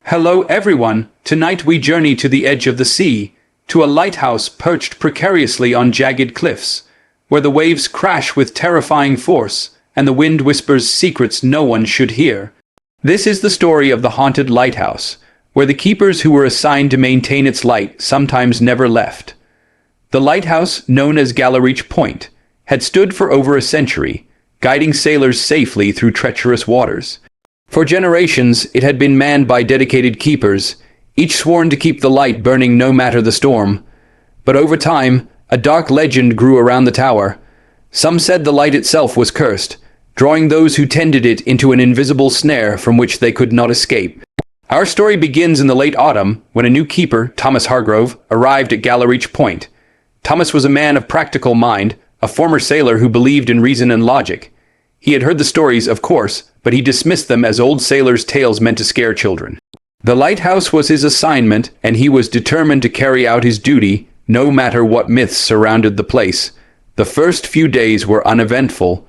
Hello everyone, tonight we journey to the edge of the sea, to a lighthouse perched precariously on jagged cliffs, where the waves crash with terrifying force, and the wind whispers secrets no one should hear. This is the story of the haunted lighthouse, where the keepers who were assigned to maintain its light sometimes never left. The lighthouse, known as Gallowreach Point, had stood for over a century, guiding sailors safely through treacherous waters. For generations, it had been manned by dedicated keepers, each sworn to keep the light burning no matter the storm. But over time, a dark legend grew around the tower. Some said the light itself was cursed, drawing those who tended it into an invisible snare from which they could not escape. Our story begins in the late autumn, when a new keeper, Thomas Hargrove, arrived at Gallowreach Point. Thomas was a man of practical mind, a former sailor who believed in reason and logic. He had heard the stories, of course, but he dismissed them as old sailors' tales meant to scare children. The lighthouse was his assignment, and he was determined to carry out his duty, no matter what myths surrounded the place. The first few days were uneventful.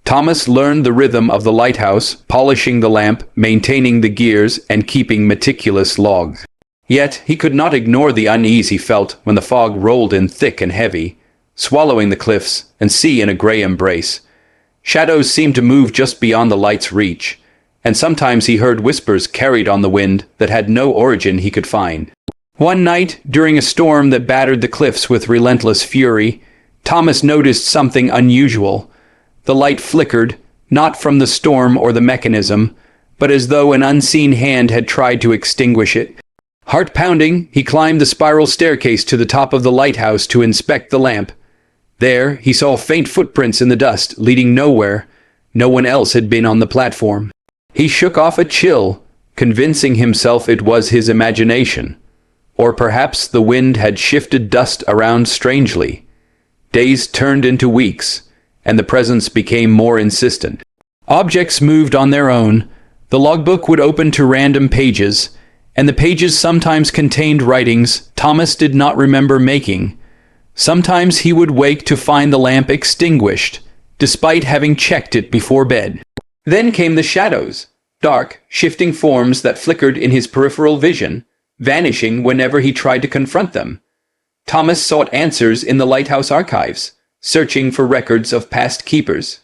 Thomas learned the rhythm of the lighthouse, polishing the lamp, maintaining the gears, and keeping meticulous logs. Yet he could not ignore the unease he felt when the fog rolled in thick and heavy, swallowing the cliffs and sea in a grey embrace. Shadows seemed to move just beyond the light's reach, and sometimes he heard whispers carried on the wind that had no origin he could find. One night, during a storm that battered the cliffs with relentless fury, Thomas noticed something unusual. The light flickered, not from the storm or the mechanism, but as though an unseen hand had tried to extinguish it. Heart-pounding, he climbed the spiral staircase to the top of the lighthouse to inspect the lamp. There, he saw faint footprints in the dust, leading nowhere. No one else had been on the platform. He shook off a chill, convincing himself it was his imagination. Or perhaps the wind had shifted dust around strangely. Days turned into weeks, and the presence became more insistent. Objects moved on their own. The logbook would open to random pages, and the pages sometimes contained writings Thomas did not remember making. Sometimes he would wake to find the lamp extinguished, despite having checked it before bed. Then came the shadows, dark, shifting forms that flickered in his peripheral vision, vanishing whenever he tried to confront them. Thomas sought answers in the lighthouse archives, searching for records of past keepers.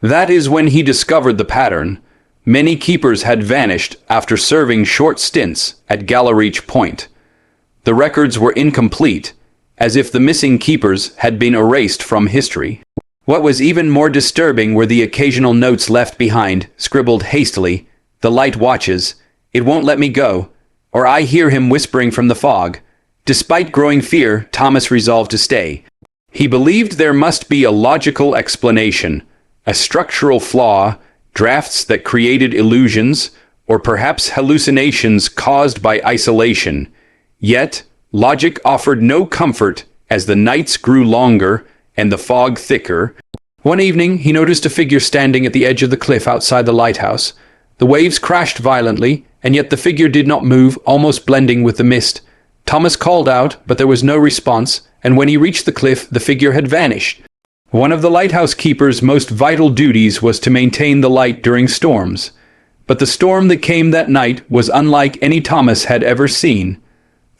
That is when he discovered the pattern. Many keepers had vanished after serving short stints at Gallowreach Point. The records were incomplete, as if the missing keepers had been erased from history. What was even more disturbing were the occasional notes left behind, scribbled hastily. "The light watches," "It won't let me go," or "I hear him whispering from the fog." Despite growing fear, Thomas resolved to stay. He believed there must be a logical explanation, a structural flaw, drafts that created illusions, or perhaps hallucinations caused by isolation. Yet, logic offered no comfort as the nights grew longer and the fog thicker. One evening, he noticed a figure standing at the edge of the cliff outside the lighthouse. The waves crashed violently, and yet the figure did not move, almost blending with the mist. Thomas called out, but there was no response, and when he reached the cliff, the figure had vanished. One of the lighthouse keeper's most vital duties was to maintain the light during storms. But the storm that came that night was unlike any Thomas had ever seen.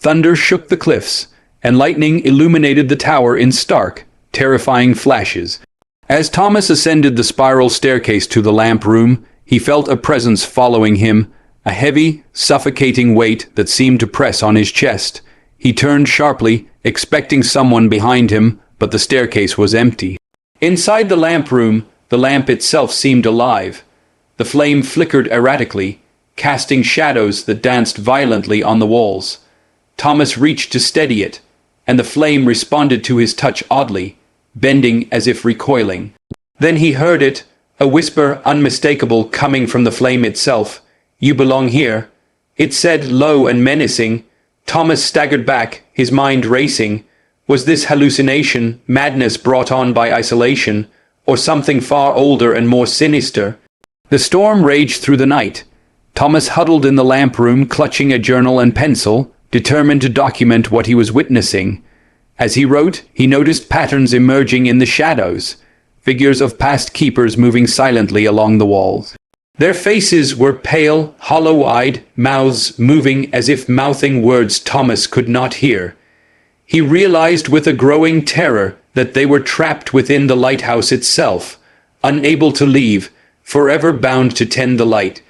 Thunder shook the cliffs, and lightning illuminated the tower in stark, terrifying flashes. As Thomas ascended the spiral staircase to the lamp room, he felt a presence following him, a heavy, suffocating weight that seemed to press on his chest. He turned sharply, expecting someone behind him, but the staircase was empty. Inside the lamp room, the lamp itself seemed alive. The flame flickered erratically, casting shadows that danced violently on the walls. Thomas reached to steady it, and the flame responded to his touch oddly, bending as if recoiling. Then he heard it, a whisper unmistakable coming from the flame itself. "You belong here," it said, low and menacing. Thomas staggered back, his mind racing. Was this hallucination, madness brought on by isolation, or something far older and more sinister? The storm raged through the night. Thomas huddled in the lamp room, clutching a journal and pencil, determined to document what he was witnessing. As he wrote, he noticed patterns emerging in the shadows, figures of past keepers moving silently along the walls. Their faces were pale, hollow-eyed, mouths moving as if mouthing words Thomas could not hear. He realized with a growing terror that they were trapped within the lighthouse itself, unable to leave, forever bound to tend the light.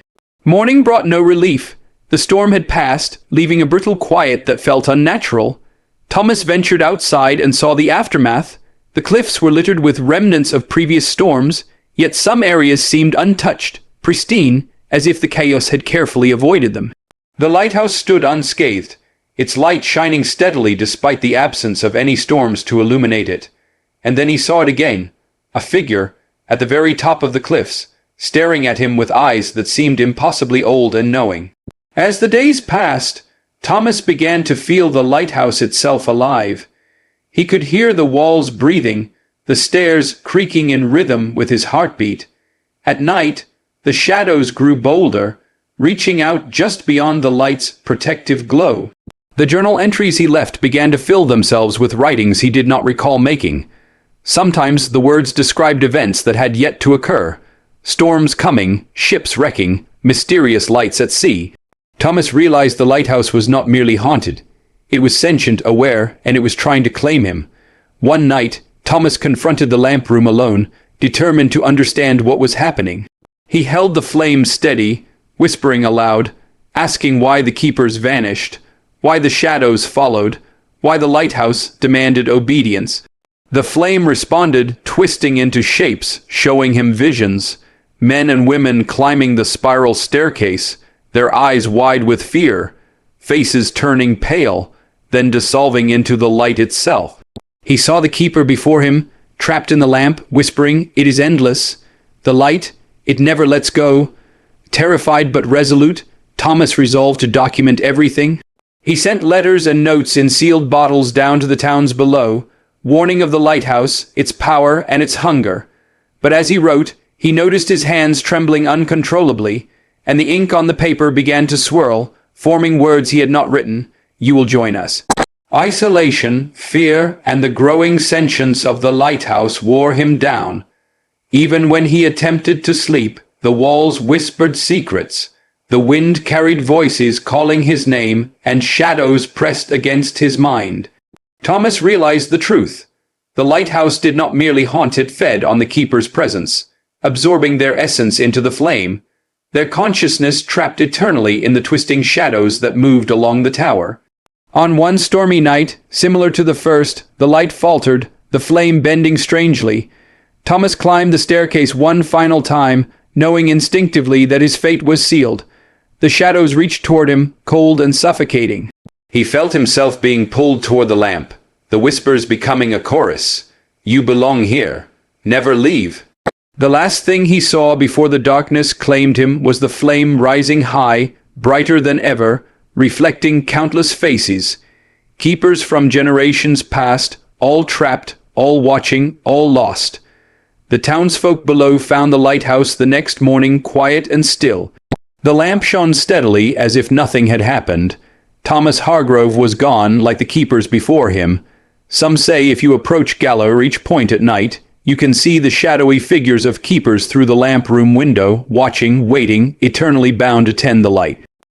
Morning brought no relief. The storm had passed, leaving a brittle quiet that felt unnatural. Thomas ventured outside and saw the aftermath. The cliffs were littered with remnants of previous storms, yet some areas seemed untouched, pristine, as if the chaos had carefully avoided them. The lighthouse stood unscathed, its light shining steadily despite the absence of any storms to illuminate it. And then he saw it again, a figure, at the very top of the cliffs, staring at him with eyes that seemed impossibly old and knowing. As the days passed, Thomas began to feel the lighthouse itself alive. He could hear the walls breathing, the stairs creaking in rhythm with his heartbeat. At night, the shadows grew bolder, reaching out just beyond the light's protective glow. The journal entries he left began to fill themselves with writings he did not recall making. Sometimes the words described events that had yet to occur. Storms coming, ships wrecking, mysterious lights at sea. Thomas realized the lighthouse was not merely haunted. It was sentient, aware, and it was trying to claim him. One night, Thomas confronted the lamp room alone, determined to understand what was happening. He held the flame steady, whispering aloud, asking why the keepers vanished, why the shadows followed, why the lighthouse demanded obedience. The flame responded, twisting into shapes, showing him visions. Men and women climbing the spiral staircase, their eyes wide with fear, faces turning pale, then dissolving into the light itself. He saw the keeper before him, trapped in the lamp, whispering, "It is endless." The light, it never lets go. Terrified but resolute, Thomas resolved to document everything. He sent letters and notes in sealed bottles down to the towns below, warning of the lighthouse, its power, and its hunger. But as he wrote, he noticed his hands trembling uncontrollably, and the ink on the paper began to swirl, forming words he had not written. "You will join us." Isolation, fear, and the growing sentience of the lighthouse wore him down. Even when he attempted to sleep, the walls whispered secrets. The wind carried voices calling his name, and shadows pressed against his mind. Thomas realized the truth. The lighthouse did not merely haunt, it fed on the keeper's presence, absorbing their essence into the flame, their consciousness trapped eternally in the twisting shadows that moved along the tower. On one stormy night, similar to the first, the light faltered, the flame bending strangely. Thomas climbed the staircase one final time, knowing instinctively that his fate was sealed. The shadows reached toward him, cold and suffocating. He felt himself being pulled toward the lamp, the whispers becoming a chorus. "You belong here. Never leave." The last thing he saw before the darkness claimed him was the flame rising high, brighter than ever, reflecting countless faces. Keepers from generations past, all trapped, all watching, all lost. The townsfolk below found the lighthouse the next morning quiet and still. The lamp shone steadily as if nothing had happened. Thomas Hargrove was gone like the keepers before him. Some say if you approach Gallowreach Point at night, you can see the shadowy figures of keepers through the lamp room window, watching, waiting, eternally bound to tend the light.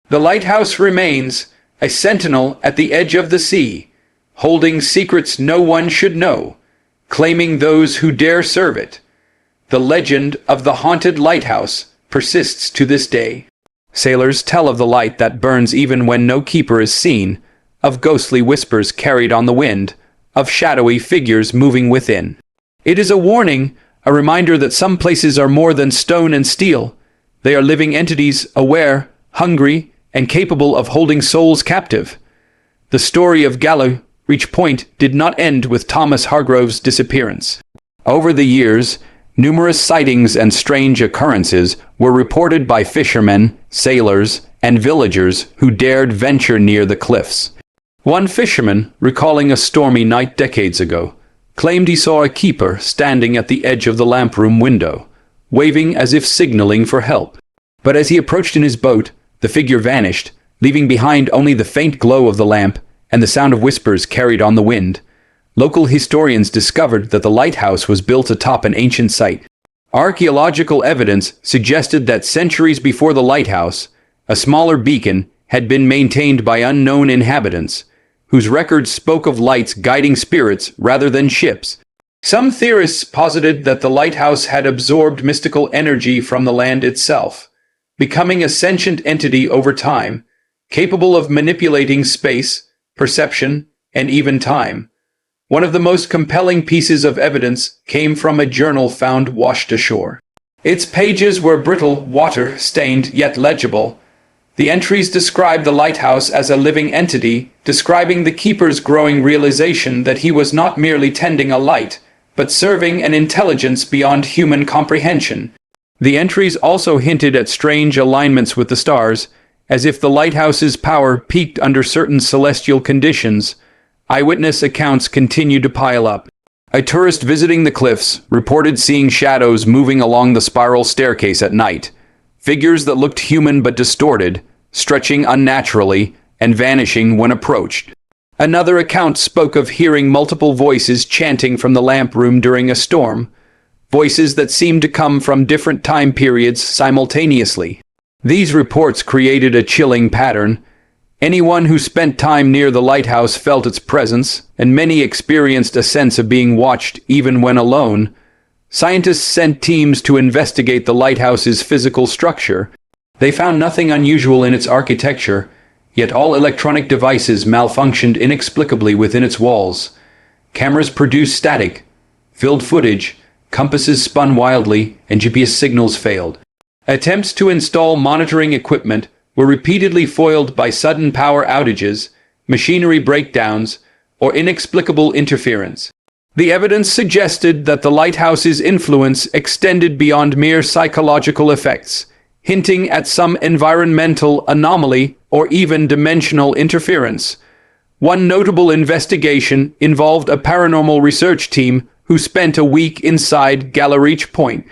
The lighthouse remains, a sentinel at the edge of the sea, holding secrets no one should know, claiming those who dare serve it. The legend of the haunted lighthouse persists to this day. Sailors tell of the light that burns even when no keeper is seen, of ghostly whispers carried on the wind, of shadowy figures moving within. It is a warning, a reminder that some places are more than stone and steel. They are living entities, aware, hungry, and capable of holding souls captive. The story of Gallowreach Point did not end with Thomas Hargrove's disappearance. Over the years, numerous sightings and strange occurrences were reported by fishermen, sailors, and villagers who dared venture near the cliffs. One fisherman, recalling a stormy night decades ago, claimed he saw a keeper standing at the edge of the lamp room window, waving as if signaling for help. But as he approached in his boat, the figure vanished, leaving behind only the faint glow of the lamp and the sound of whispers carried on the wind. Local historians discovered that the lighthouse was built atop an ancient site. Archaeological evidence suggested that centuries before the lighthouse, a smaller beacon had been maintained by unknown inhabitants, whose records spoke of lights guiding spirits rather than ships. Some theorists posited that the lighthouse had absorbed mystical energy from the land itself, becoming a sentient entity over time, capable of manipulating space, perception, and even time. One of the most compelling pieces of evidence came from a journal found washed ashore. Its pages were brittle, water-stained, yet legible. The entries described the lighthouse as a living entity, describing the keeper's growing realization that he was not merely tending a light, but serving an intelligence beyond human comprehension. The entries also hinted at strange alignments with the stars, as if the lighthouse's power peaked under certain celestial conditions. Eyewitness accounts continued to pile up. A tourist visiting the cliffs reported seeing shadows moving along the spiral staircase at night, figures that looked human but distorted, stretching unnaturally and vanishing when approached. Another account spoke of hearing multiple voices chanting from the lamp room during a storm, voices that seemed to come from different time periods simultaneously. These reports created a chilling pattern. Anyone who spent time near the lighthouse felt its presence, and many experienced a sense of being watched even when alone. Scientists sent teams to investigate the lighthouse's physical structure. They found nothing unusual in its architecture, yet all electronic devices malfunctioned inexplicably within its walls. Cameras produced static, filled footage, compasses spun wildly, and GPS signals failed. Attempts to install monitoring equipment were repeatedly foiled by sudden power outages, machinery breakdowns, or inexplicable interference. The evidence suggested that the lighthouse's influence extended beyond mere psychological effects, hinting at some environmental anomaly or even dimensional interference. One notable investigation involved a paranormal research team who spent a week inside Gallowreach Point.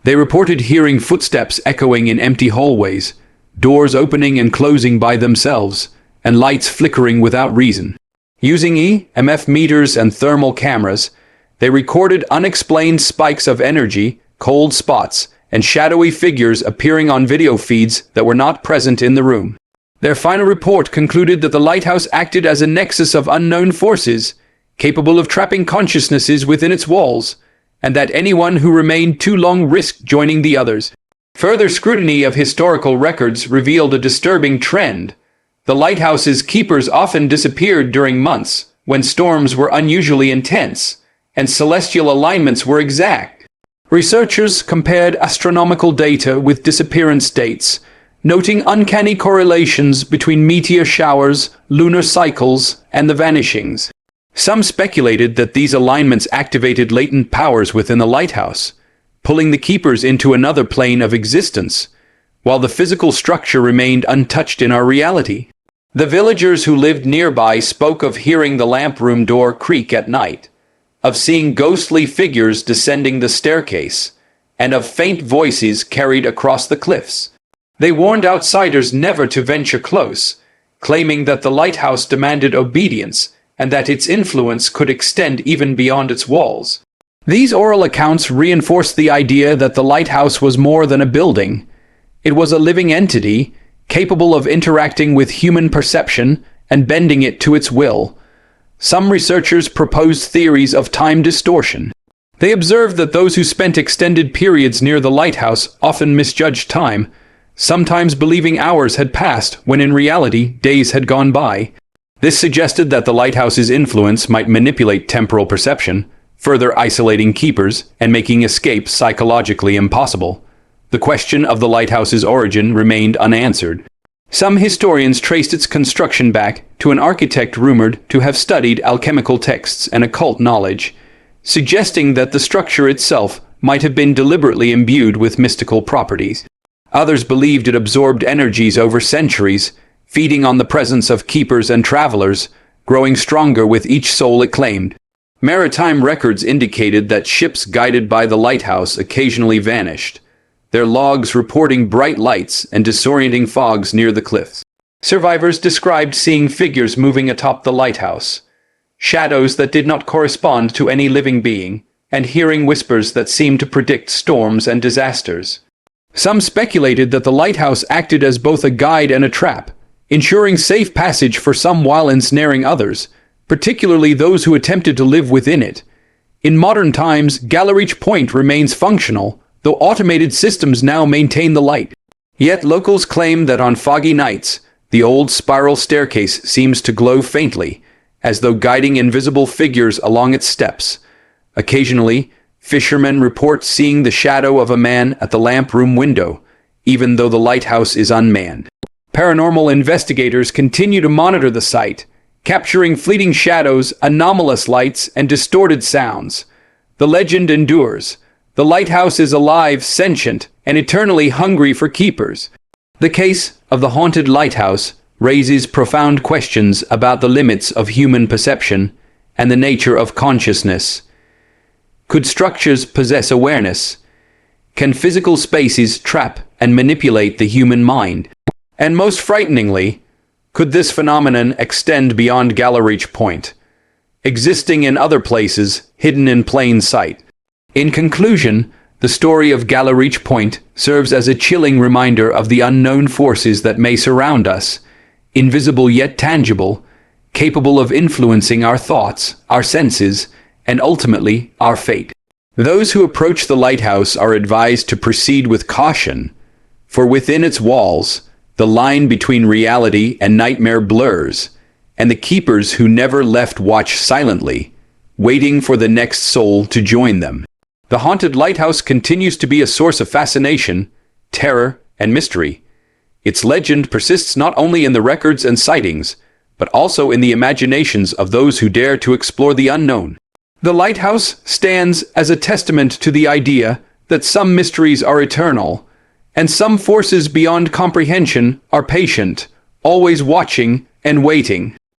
They reported hearing footsteps echoing in empty hallways, doors opening and closing by themselves, and lights flickering without reason. Using EMF meters and thermal cameras, they recorded unexplained spikes of energy, cold spots, and shadowy figures appearing on video feeds that were not present in the room. Their final report concluded that the lighthouse acted as a nexus of unknown forces, capable of trapping consciousnesses within its walls, and that anyone who remained too long risked joining the others. Further scrutiny of historical records revealed a disturbing trend. The lighthouse's keepers often disappeared during months when storms were unusually intense and celestial alignments were exact. Researchers compared astronomical data with disappearance dates, noting uncanny correlations between meteor showers, lunar cycles, and the vanishings. Some speculated that these alignments activated latent powers within the lighthouse, pulling the keepers into another plane of existence, while the physical structure remained untouched in our reality. The villagers who lived nearby spoke of hearing the lamp room door creak at night, of seeing ghostly figures descending the staircase, and of faint voices carried across the cliffs. They warned outsiders never to venture close, claiming that the lighthouse demanded obedience and that its influence could extend even beyond its walls. These oral accounts reinforced the idea that the lighthouse was more than a building. It was a living entity, capable of interacting with human perception and bending it to its will. Some researchers proposed theories of time distortion. They observed that those who spent extended periods near the lighthouse often misjudged time, sometimes believing hours had passed when in reality days had gone by. This suggested that the lighthouse's influence might manipulate temporal perception, further isolating keepers and making escape psychologically impossible. The question of the lighthouse's origin remained unanswered. Some historians traced its construction back to an architect rumored to have studied alchemical texts and occult knowledge, suggesting that the structure itself might have been deliberately imbued with mystical properties. Others believed it absorbed energies over centuries, feeding on the presence of keepers and travelers, growing stronger with each soul it claimed. Maritime records indicated that ships guided by the lighthouse occasionally vanished, their logs reporting bright lights and disorienting fogs near the cliffs. Survivors described seeing figures moving atop the lighthouse, shadows that did not correspond to any living being, and hearing whispers that seemed to predict storms and disasters. Some speculated that the lighthouse acted as both a guide and a trap, ensuring safe passage for some while ensnaring others, particularly those who attempted to live within it. In modern times, Gallowreach Point remains functional, though automated systems now maintain the light. Yet locals claim that on foggy nights, the old spiral staircase seems to glow faintly, as though guiding invisible figures along its steps. Occasionally, fishermen report seeing the shadow of a man at the lamp room window, even though the lighthouse is unmanned. Paranormal investigators continue to monitor the site, capturing fleeting shadows, anomalous lights, and distorted sounds. The legend endures. The lighthouse is alive, sentient, and eternally hungry for keepers. The case of the haunted lighthouse raises profound questions about the limits of human perception and the nature of consciousness. Could structures possess awareness? Can physical spaces trap and manipulate the human mind? And most frighteningly, could this phenomenon extend beyond Gallowreach Point, existing in other places hidden in plain sight? In conclusion, the story of Gallowreach Point serves as a chilling reminder of the unknown forces that may surround us, invisible yet tangible, capable of influencing our thoughts, our senses, and ultimately our fate. Those who approach the lighthouse are advised to proceed with caution, for within its walls, the line between reality and nightmare blurs, and the keepers who never left watch silently, waiting for the next soul to join them. The haunted lighthouse continues to be a source of fascination, terror, and mystery. Its legend persists not only in the records and sightings, but also in the imaginations of those who dare to explore the unknown. The lighthouse stands as a testament to the idea that some mysteries are eternal, and some forces beyond comprehension are patient, always watching and waiting.